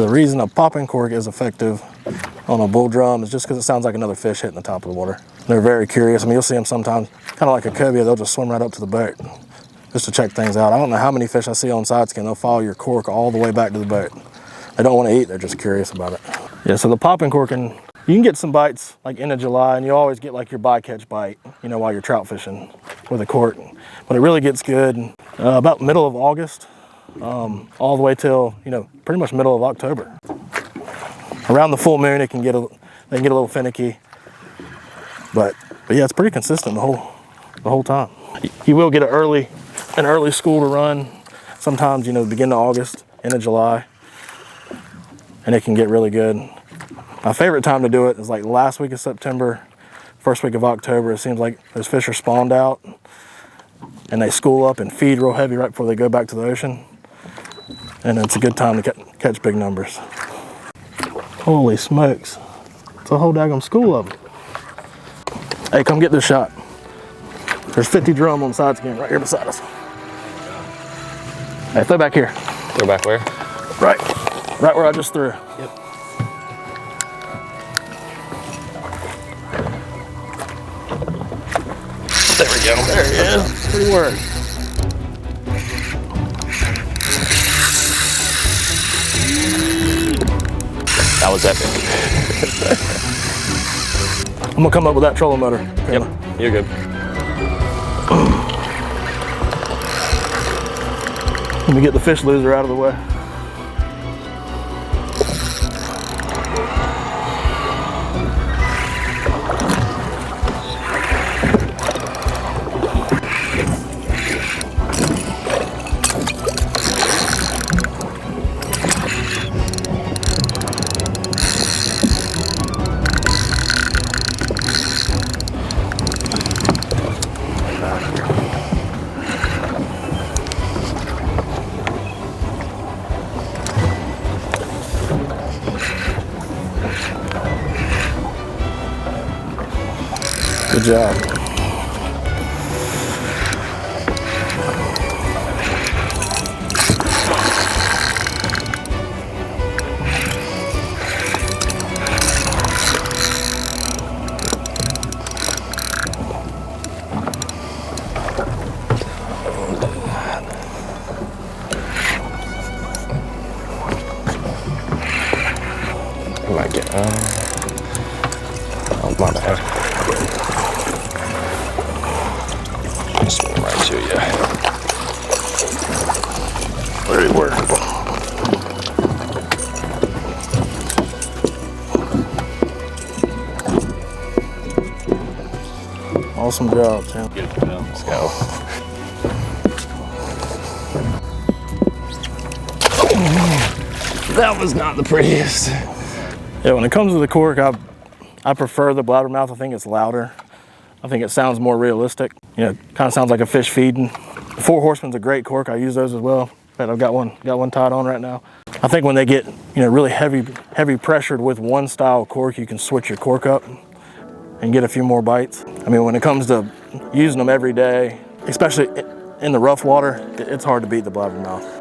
The reason a popping cork is effective on a bull drum is just because it sounds like another fish hitting the top of the water. They're very curious. I mean, you'll see them sometimes, kind of like a cobia, they'll just swim right up to the boat just to check things out. I don't know how many fish I see on side skin, they'll follow your cork all the way back to the boat. They don't want to eat, they're just curious about it. Yeah, so the popping corking, you can get some bites like end of July, and you always get like your bycatch bite, you know, while you're trout fishing with a cork. But it really gets good about middle of August, all the way till, you know, pretty much middle of October. Around the full moon, they can get a little finicky, but yeah, it's pretty consistent the whole time. You will get an early school to run. Sometimes, you know, beginning of August, end of July, and it can get really good. My favorite time to do it is like last week of September, first week of October. It seems like those fish are spawned out and they school up and feed real heavy right before they go back to the ocean. And it's a good time to catch big numbers. Holy smokes. It's a whole daggum school of them. Hey, come get this shot. There's 50 drum on the side skin right here beside us. Hey, throw back here. Throw back where? Right where I just threw. Yep. There we go. There he is. Pretty word. That was epic. I'm gonna come up with that trolling motor. Yep, you're good. Let me get the fish loser out of the way. Good job. I might get, oh, my bad. Swim right to you. Very word. Awesome job, Tim. Good. Let's go. That was not the prettiest. Yeah, when it comes to the cork, I prefer the blabbermouth. I think it's louder. I think it sounds more realistic. You know, kind of sounds like a fish feeding. The Four Horsemen's a great cork. I use those as well. In fact, I've got one tied on right now. I think when they get, you know, really heavy pressured with one style cork, you can switch your cork up and get a few more bites. I mean, when it comes to using them every day, especially in the rough water, it's hard to beat the blabbermouth.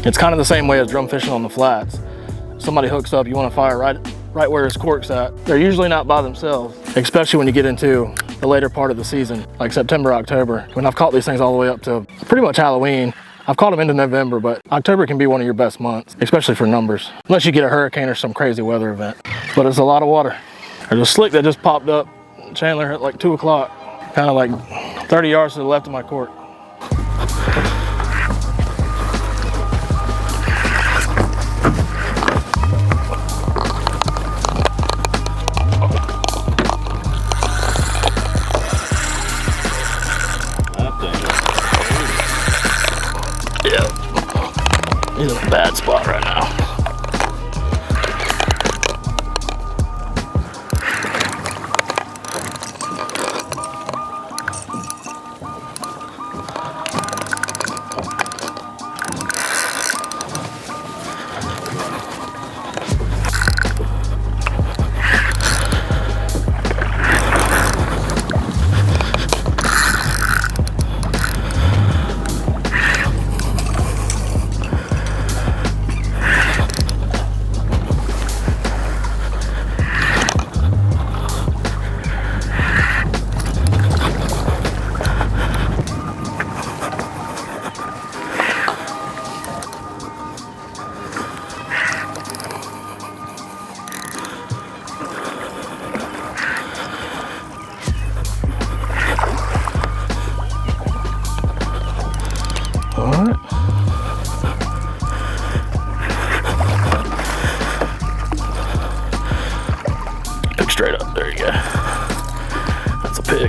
It's kind of the same way as drum fishing on the flats. Somebody hooks up, you want to fire right where his cork's at. They're usually not by themselves, especially when you get into the later part of the season, like September, October. When I've caught these things all the way up to pretty much Halloween, I've caught them into November, but October can be one of your best months, especially for numbers, unless you get a hurricane or some crazy weather event. But it's a lot of water. There's a slick that just popped up, Chandler, at like 2 o'clock, kind of like 30 yards to the left of my cork. He's in a bad spot right now.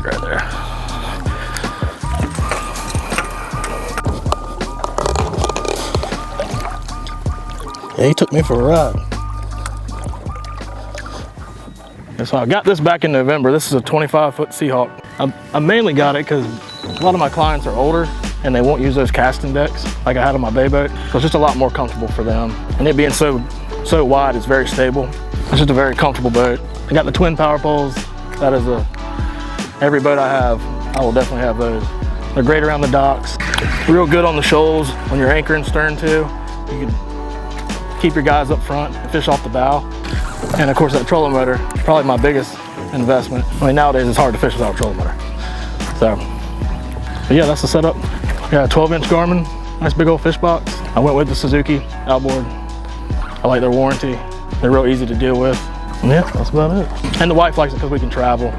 jig right there. Yeah, he took me for a ride. And so I got this back in November. This is a 25-foot Seahawk. I mainly got it because a lot of my clients are older and they won't use those casting decks like I had on my bay boat. So it's just a lot more comfortable for them. And it being so wide, it's very stable. It's just a very comfortable boat. I got the twin power poles. That is every boat I have, I will definitely have those. They're great around the docks. Real good on the shoals when you're anchoring stern too. You can keep your guys up front and fish off the bow. And of course that trolling motor, probably my biggest investment. I mean, nowadays it's hard to fish without a trolling motor. So, but yeah, that's the setup. Yeah, 12-inch Garmin, nice big old fish box. I went with the Suzuki outboard. I like their warranty. They're real easy to deal with. And yeah, that's about it. And the wife likes it because we can travel.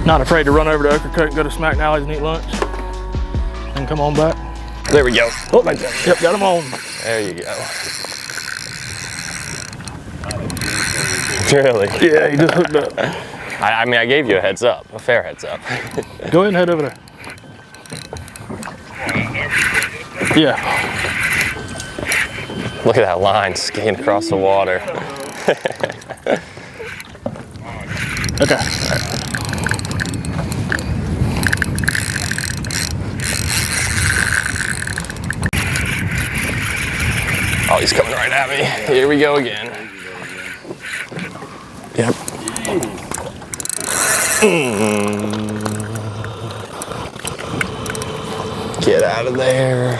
Not afraid to run over to Ocracoke and go to Smack Nally's and eat lunch. And come on back. There we go. Oh, right there. Yep, got him on. There you go. Really? Yeah, he just hooked up. I mean, I gave you a heads up, a fair heads up. Go ahead and head over there. Yeah. Look at that line skating across the water. Okay. Oh, he's coming right at me. Here we go again. Yep. Get out of there.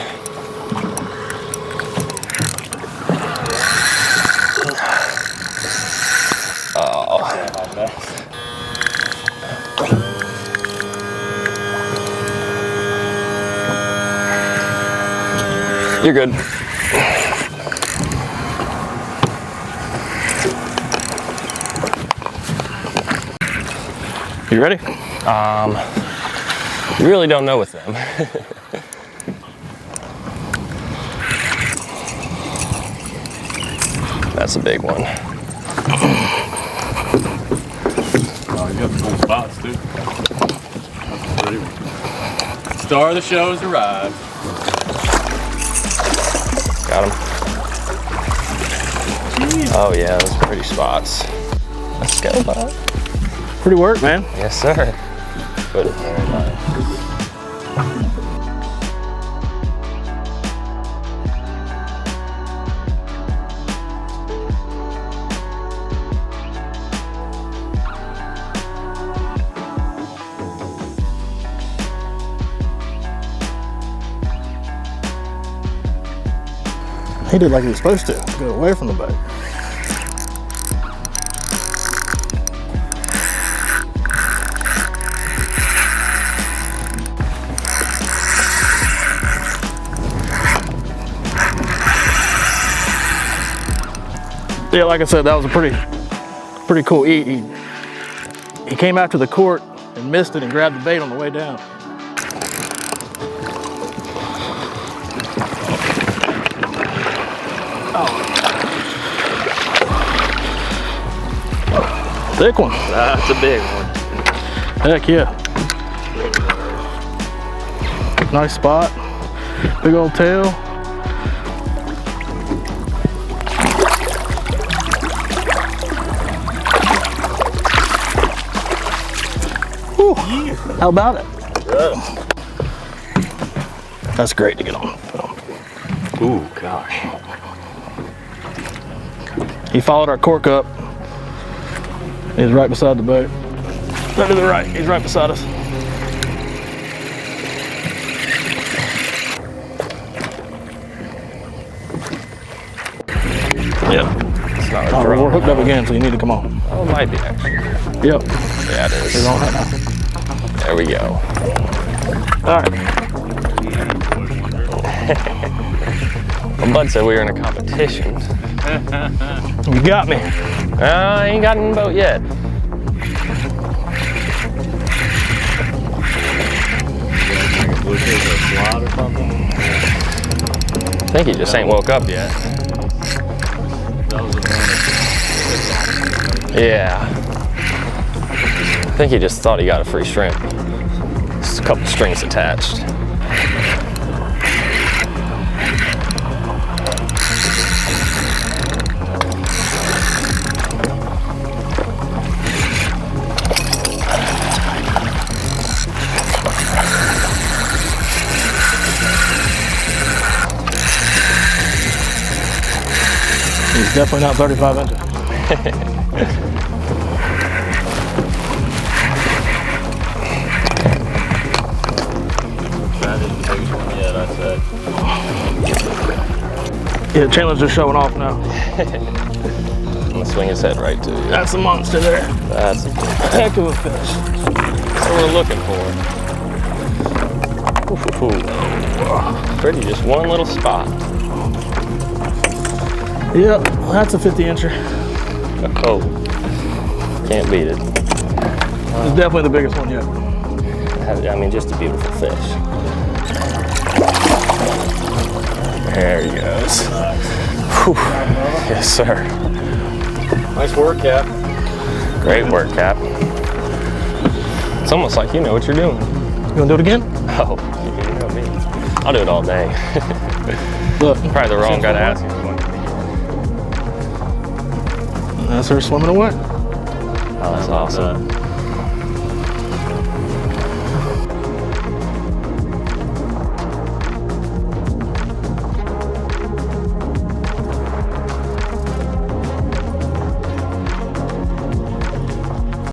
Oh. You're good. You ready? You really don't know with them. That's a big one. Oh, you got full spots too. Star of the show has arrived. Got him. Oh yeah, those are pretty spots. Let's go, bud. Pretty work, man. Yes, sir. Good. Very nice. He did like he was supposed to, go away from the boat. Yeah, like I said, that was a pretty cool eat. He came after the cork and missed it and grabbed the bait on the way down. Thick one. That's a big one. Heck yeah. Nice spot. Big old tail. Whew. How about it? Good. That's great to get on. Ooh, gosh. He followed our cork up. He's right beside the boat. Right to the right, he's right beside us. Yep. It's not a Oh, drone. we're hooked up again, so you need to come on. Oh, it might be actually. Yep. Yeah, it He's is. on right now. There we go. All right. Well, Bud said we were in a competition. You got me. I ain't got in the boat yet. Slot or something? I think he just ain't woke up yet. That was a bonus. Yeah. I think he just thought he got a free shrimp. Just a couple strings attached. He's definitely not 35 inches. That is the biggest one yet, I said. Yeah, Chandler's just showing off now. I'm gonna swing his head right to you. That's a monster there. That's a Heck of a fish. what we're looking for. Ooh. Pretty, just one little spot. Yep, that's a 50 incher. Oh, can't beat it. It's definitely the biggest one yet. I mean, just a beautiful fish. There he goes. Whew. Yes, sir. Nice work, Cap. Great work, Cap. It's almost like you know what you're doing. You wanna do it again? Oh, you know me. I'll do it all day. Look. Probably the wrong guy to ask you. That's her swimming away. Oh, that's awesome.